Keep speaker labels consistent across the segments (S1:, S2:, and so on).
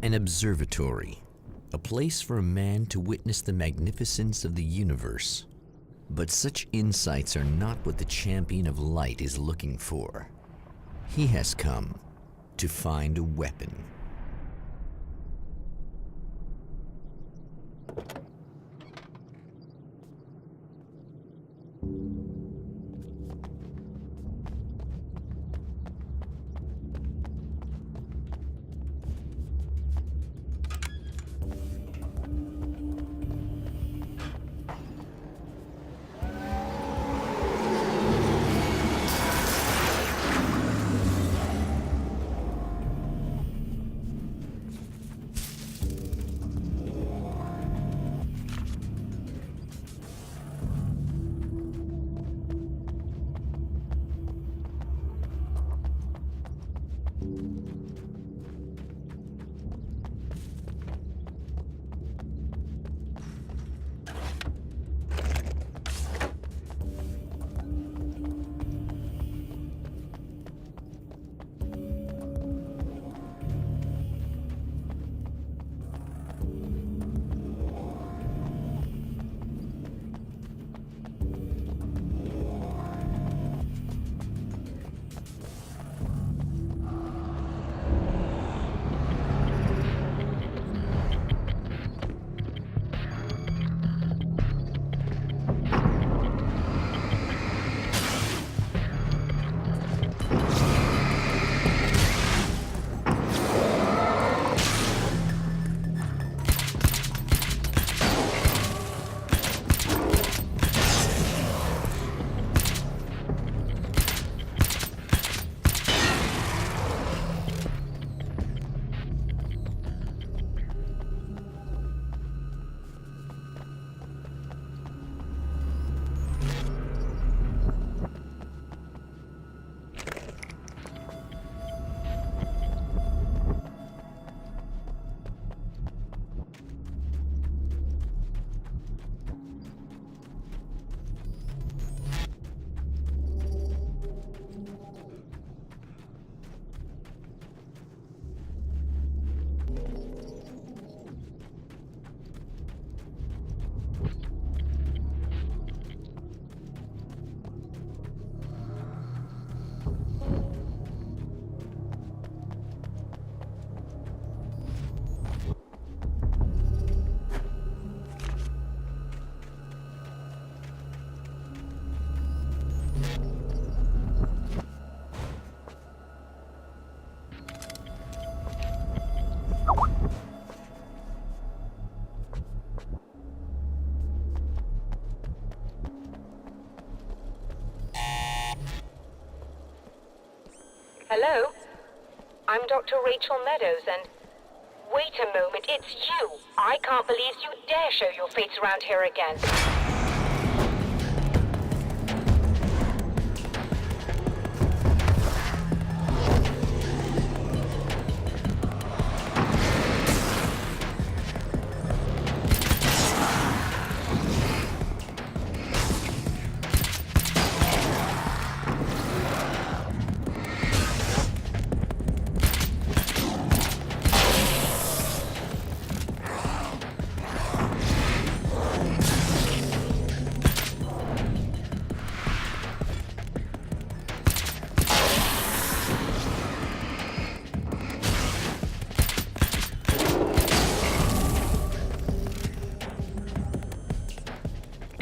S1: An observatory, a place for a man to witness the magnificence of the universe. But such insights are not what the champion of light is looking for. He has come to find a weapon.
S2: Hello? I'm Dr. Rachel Meadows, and... Wait a moment, it's you! I can't believe you dare show your face around here again.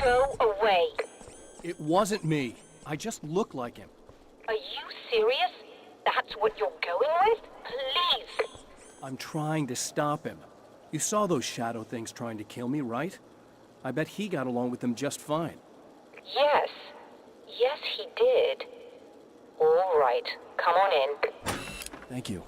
S2: Go away.
S3: It wasn't me. I just look like him.
S2: Are you serious? That's what you're going with? Please!
S3: I'm trying to stop him. You saw those shadow things trying to kill me, right? I bet he got along with them just fine.
S2: Yes. Yes, he did. All right. Come on in.
S3: Thank you.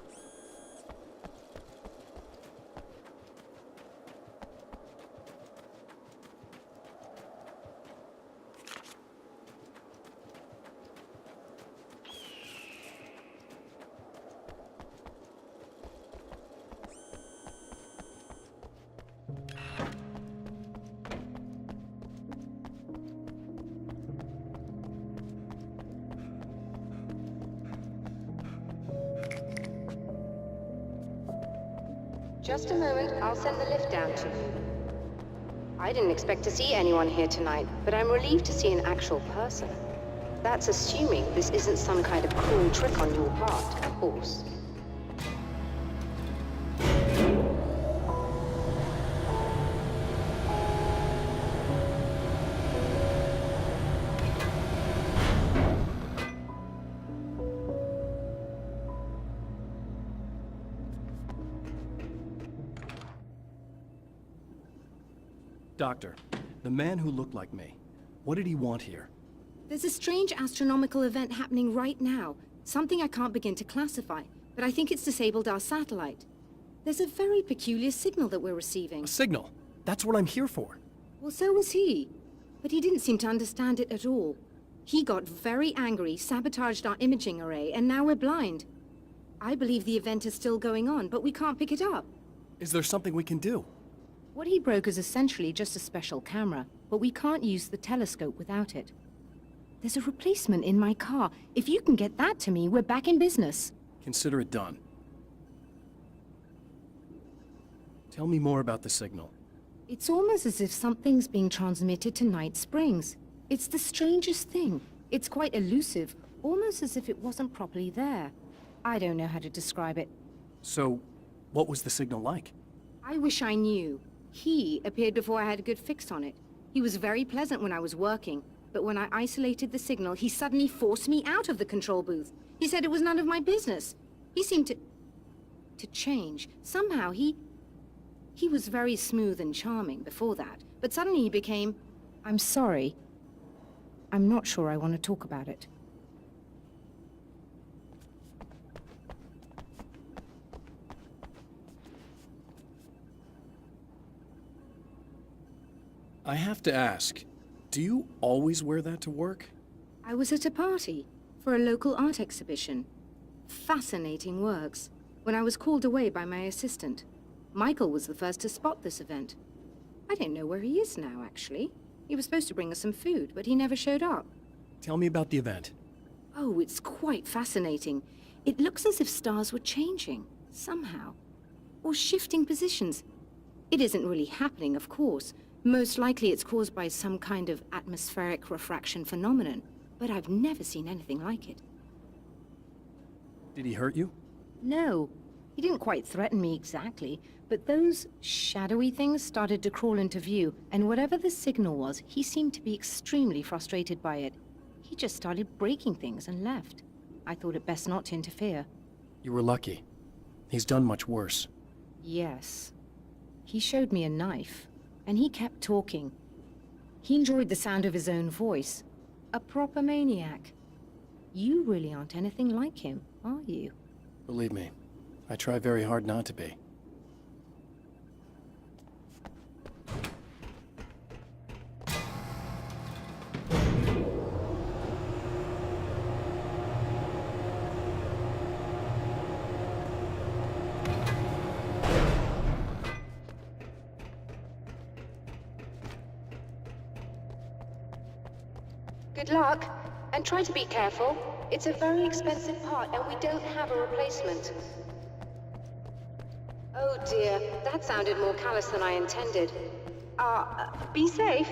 S2: Just a moment, I'll send the lift down to you. I didn't expect to see anyone here tonight, but I'm relieved to see an actual person. That's assuming this isn't some kind of cruel trick on your part, of course.
S3: Doctor, the man who looked like me, what did he want here?
S4: There's a strange astronomical event happening right now. Something I can't begin to classify, but I think it's disabled our satellite. There's a very peculiar signal that we're receiving.
S3: A signal? That's what I'm here for.
S4: Well, so was he. But he didn't seem to understand it at all. He got very angry, sabotaged our imaging array, and now we're blind. I believe the event is still going on, but we can't pick it up.
S3: Is there something we can do?
S4: What he broke is essentially just a special camera, but we can't use the telescope without it. There's a replacement in my car. If you can get that to me, we're back in business.
S3: Consider it done. Tell me more about the signal.
S4: It's almost as if something's being transmitted to Night Springs. It's the strangest thing. It's quite elusive, almost as if it wasn't properly there. I don't know how to describe it.
S3: So, what was the signal like?
S4: I wish I knew. He appeared before I had a good fix on it. He was very pleasant when I was working, but when I isolated the signal, he suddenly forced me out of the control booth. He said it was none of my business. He seemed to change. Somehow he was very smooth and charming before that, but suddenly he became, I'm sorry. I'm not sure I want to talk about it.
S3: I have to ask, do you always wear that to work?
S4: I was at a party for a local art exhibition. Fascinating works. When I was called away by my assistant, Michael was the first to spot this event. I don't know where he is now, actually. He was supposed to bring us some food, but he never showed up.
S3: Tell me about the event.
S4: Oh, it's quite fascinating. It looks as if stars were changing, somehow. Or shifting positions. It isn't really happening, of course. Most likely it's caused by some kind of atmospheric refraction phenomenon, but I've never seen anything like it.
S3: Did he hurt you?
S4: No, he didn't quite threaten me exactly, but those shadowy things started to crawl into view, and whatever the signal was, he seemed to be extremely frustrated by it. He just started breaking things and left. I thought it best not to interfere.
S3: You were lucky. He's done much worse.
S4: Yes. He showed me a knife, and he kept talking. He enjoyed the sound of his own voice. A proper maniac. You really aren't anything like him, are you?
S3: Believe me, I try very hard not to be.
S2: Good luck, and try to be careful. It's a very expensive part, and we don't have a replacement. Oh dear, that sounded more callous than I intended. Be safe.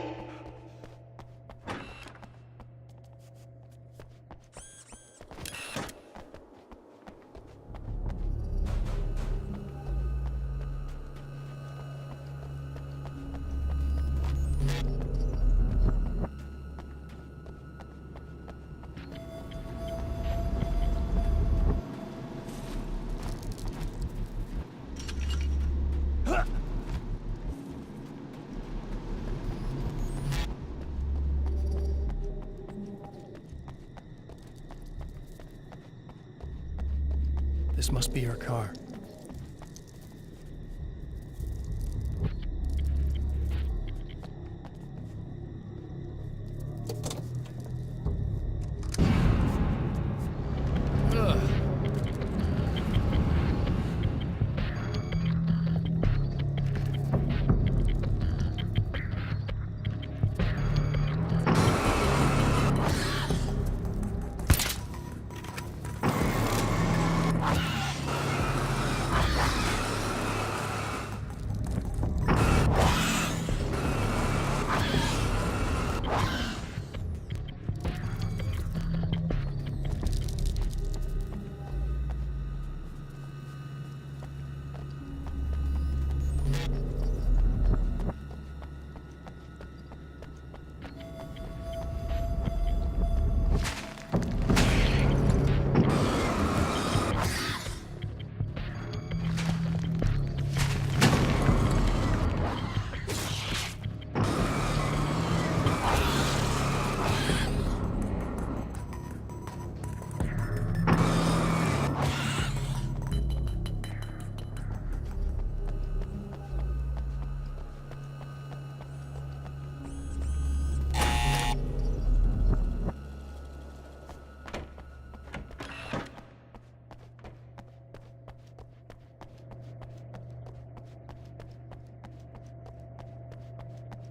S3: This must be her car.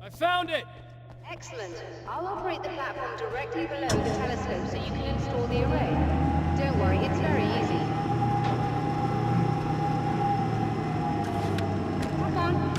S3: I found it!
S2: Excellent. I'll operate the platform directly below the telescope so you can install the array. Don't worry, it's very easy. Hop on.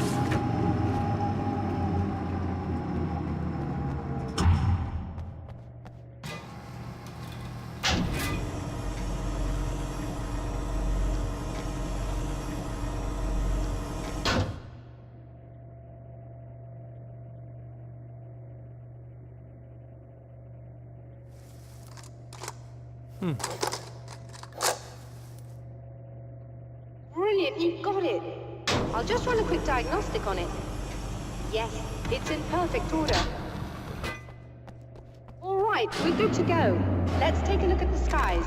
S2: Brilliant, you've got it. I'll just run a quick diagnostic on it. Yes, it's in perfect order. All right, we're good to go. Let's take a look at the skies.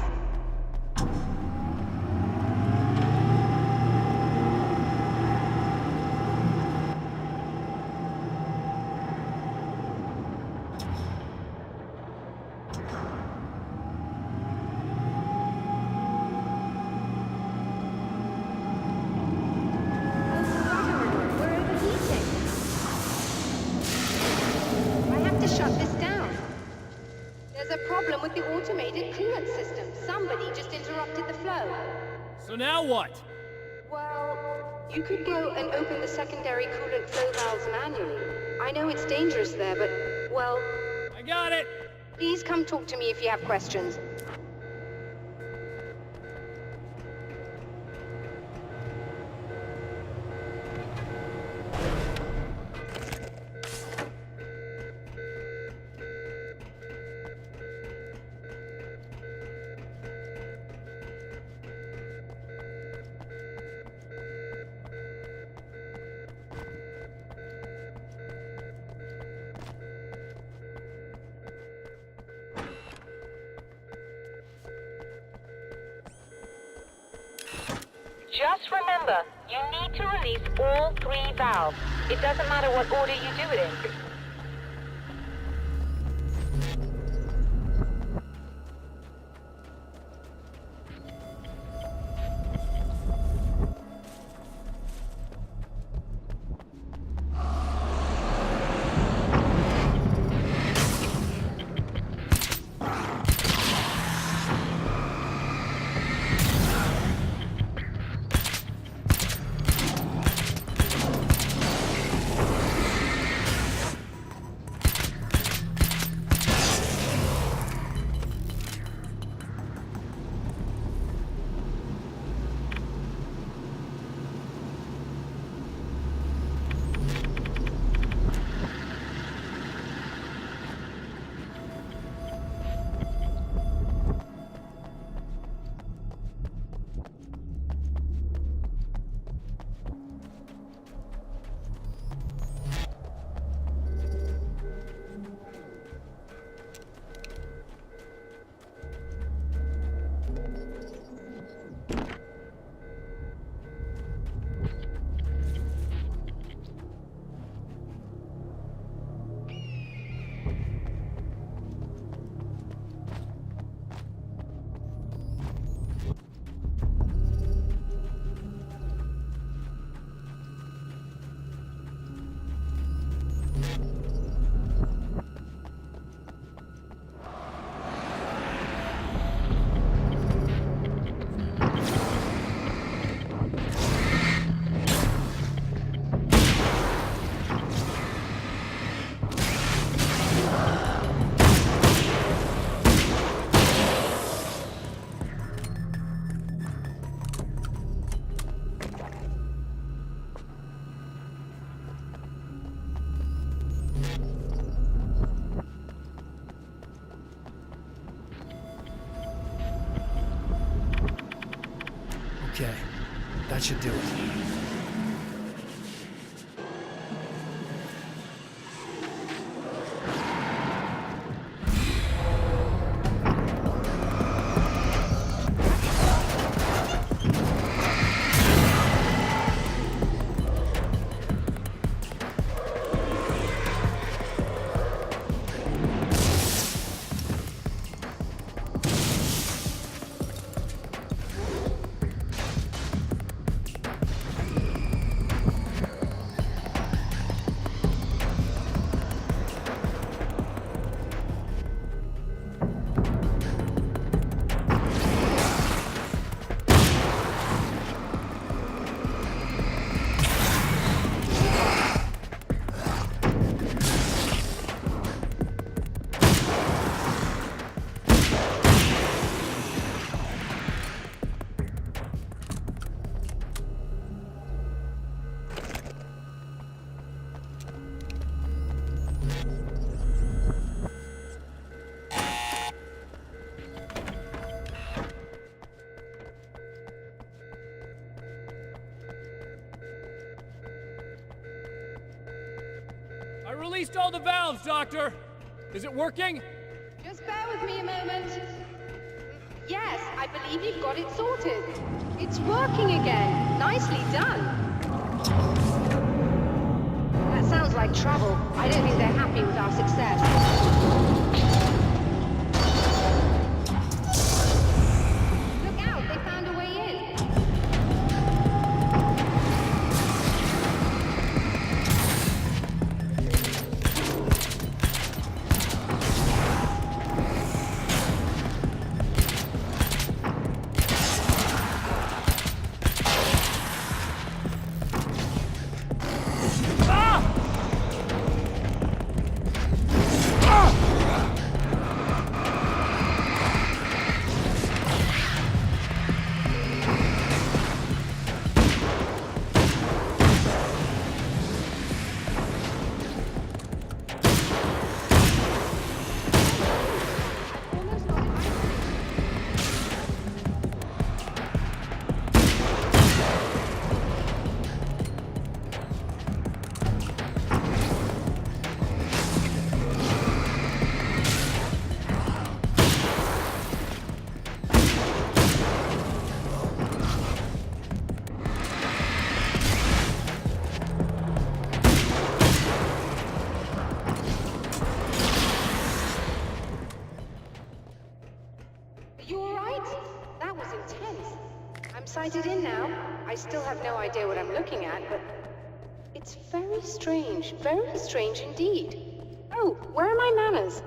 S2: Shut this down. There's a problem with the automated coolant system. Somebody just interrupted the flow.
S3: So now what?
S2: Well, you could go and open the secondary coolant flow valves manually. I know it's dangerous there, but, well...
S3: I got it!
S2: Please come talk to me if you have questions.
S5: Just remember, you need to release all 3 valves. It doesn't matter what order you do it in.
S6: Okay, that should do it.
S3: released all the valves, Doctor! Is it working?
S2: Just bear with me a moment. Yes, I believe you've got it sorted. It's working again. Nicely done. That sounds like trouble. I don't think they're happy with our success. Look out, they found a way in. Sighted in now. I still have no idea what I'm looking at, but it's very strange indeed. Oh, where are my manners?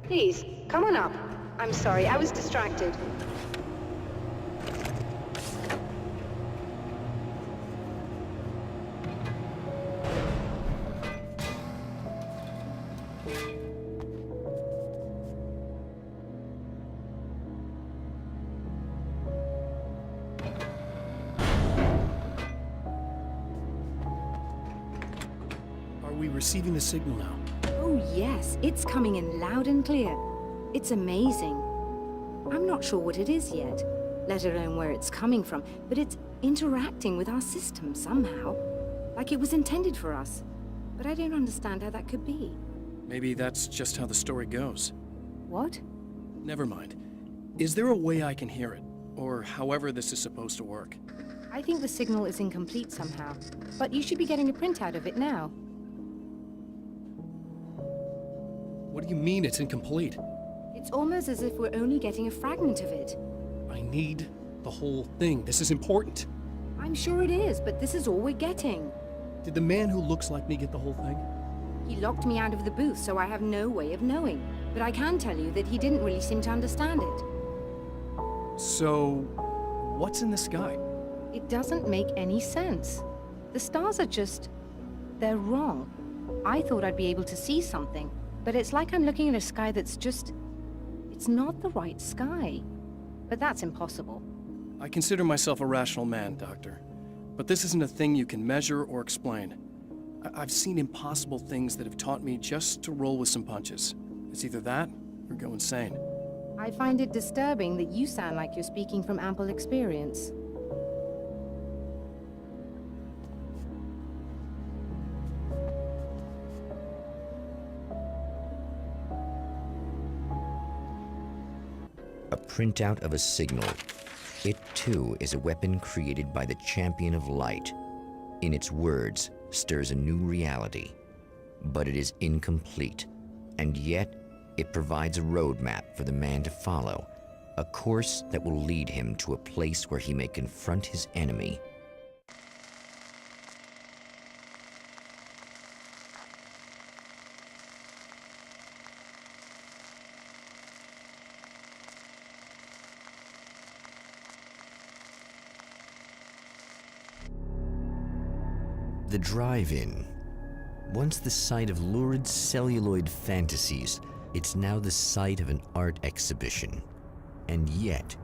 S2: Please, come on up. I'm sorry, I was distracted.
S3: Are we receiving the signal now?
S4: Oh yes, it's coming in loud and clear. It's amazing. I'm not sure what it is yet, let alone where it's coming from, but it's interacting with our system somehow. Like it was intended for us. But I don't understand how that could be.
S3: Maybe that's just how the story goes.
S4: What?
S3: Never mind. Is there a way I can hear it? Or however this is supposed to work?
S4: I think the signal is incomplete somehow, but you should be getting a printout of it now.
S3: What do you mean it's incomplete?
S4: It's almost as if we're only getting a fragment of it.
S3: I need the whole thing. This is important.
S4: I'm sure it is, but this is all we're getting.
S3: Did the man who looks like me get the whole thing?
S4: He locked me out of the booth, so I have no way of knowing. But I can tell you that he didn't really seem to understand it.
S3: So, what's in the sky?
S4: It doesn't make any sense. The stars are just... they're wrong. I thought I'd be able to see something, but it's like I'm looking at a sky that's just... it's not the right sky. But that's impossible.
S3: I consider myself a rational man, Doctor. But this isn't a thing you can measure or explain. I've seen impossible things that have taught me just to roll with some punches. It's either that, or go insane.
S4: I find it disturbing that you sound like you're speaking from ample experience.
S1: A printout of a signal. It too is a weapon created by the Champion of Light. In its words, stirs a new reality. But it is incomplete, and yet it provides a roadmap for the man to follow, a course that will lead him to a place where he may confront his enemy. The drive-in. Once the site of lurid celluloid fantasies, it's now the site of an art exhibition. And yet,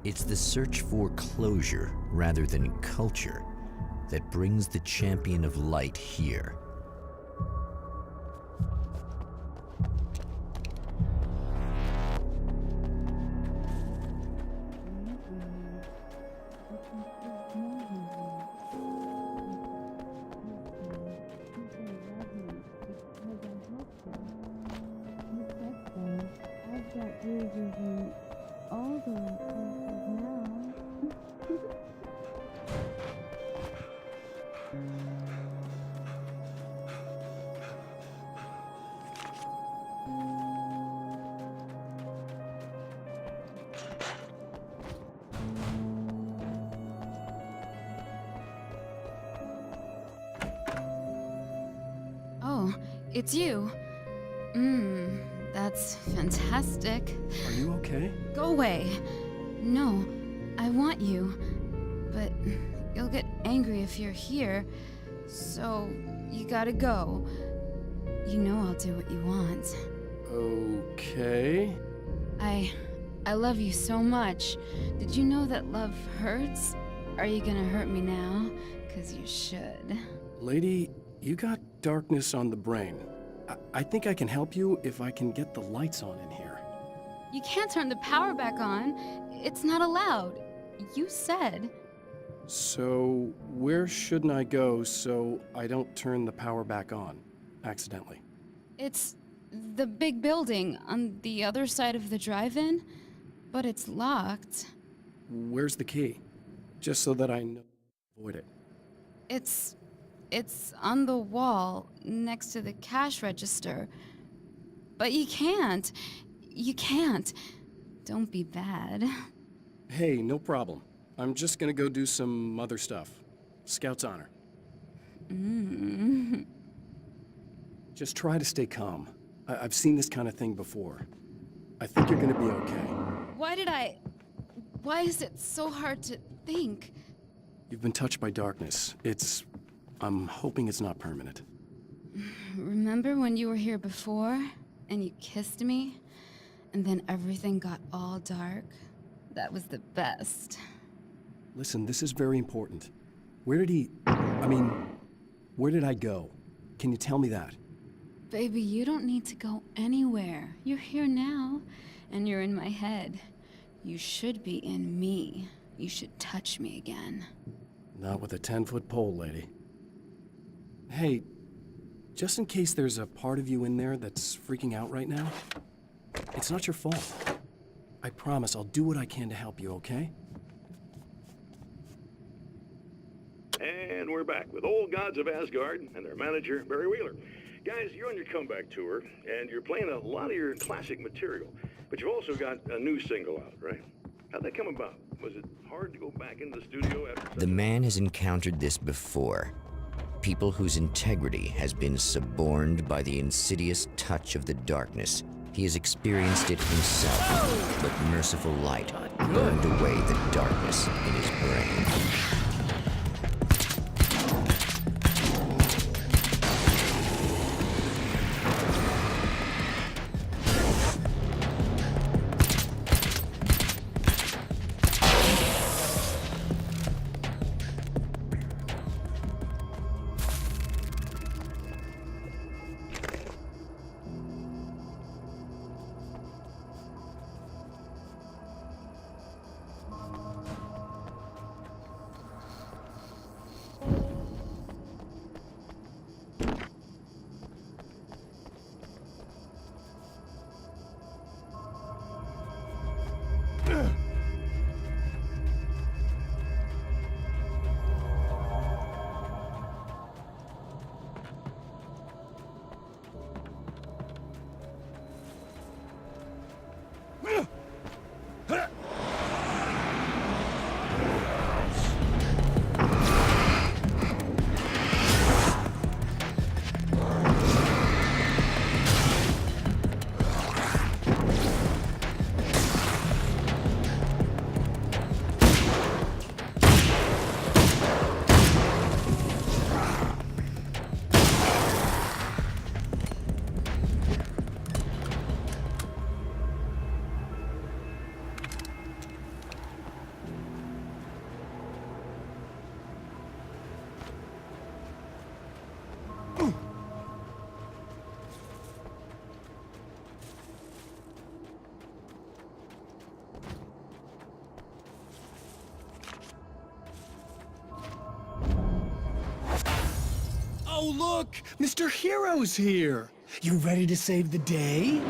S1: it's the search for closure rather than culture that brings the Champion of Light here.
S7: lasers in all the right places now.
S8: Oh, it's you. That's fantastic.
S3: Are you okay?
S8: Go away. No, I want you. But you'll get angry if you're here. So, you gotta go. You know I'll do what you want.
S3: Okay.
S8: I love you so much. Did you know that love hurts? Are you gonna hurt me now? 'Cause you should.
S3: Lady, you got darkness on the brain. I think I can help you if I can get the lights on in here.
S8: You can't turn the power back on. It's not allowed. You said.
S3: So, where shouldn't I go so I don't turn the power back on accidentally?
S8: It's the big building on the other side of the drive-in, but it's locked.
S3: Where's the key? Just so that I know to avoid it.
S8: It's on the wall next to the cash register. But you can't. You can't. Don't be bad.
S3: Hey, no problem. I'm just gonna go do some other stuff. Scout's honor. Just try to stay calm. I've seen this kind of thing before. I think you're gonna be okay.
S8: Why is it so hard to think?
S3: You've been touched by darkness. I'm hoping it's not permanent.
S8: Remember when you were here before and you kissed me? And then everything got all dark? That was the best.
S3: Listen, this is very important. Where did I go? Can you tell me that?
S8: Baby, you don't need to go anywhere. You're here now, and you're in my head. You should be in me. You should touch me again.
S3: Not with a 10-foot pole, lady. Hey, just in case there's a part of you in there that's freaking out right now, it's not your fault. I promise I'll do what I can to help you, okay?
S9: And we're back with Old Gods of Asgard and their manager, Barry Wheeler. Guys, you're on your comeback tour, and you're playing a lot of your classic material, but you've also got a new single out, right? How'd that come about? Was it hard to go back into the studio after...
S1: The man has encountered this before. People whose integrity has been suborned by the insidious touch of the darkness. He has experienced it himself, but merciful light burned away the darkness in his brain.
S6: Oh, look! Mr. Hero's here! You ready to save the day?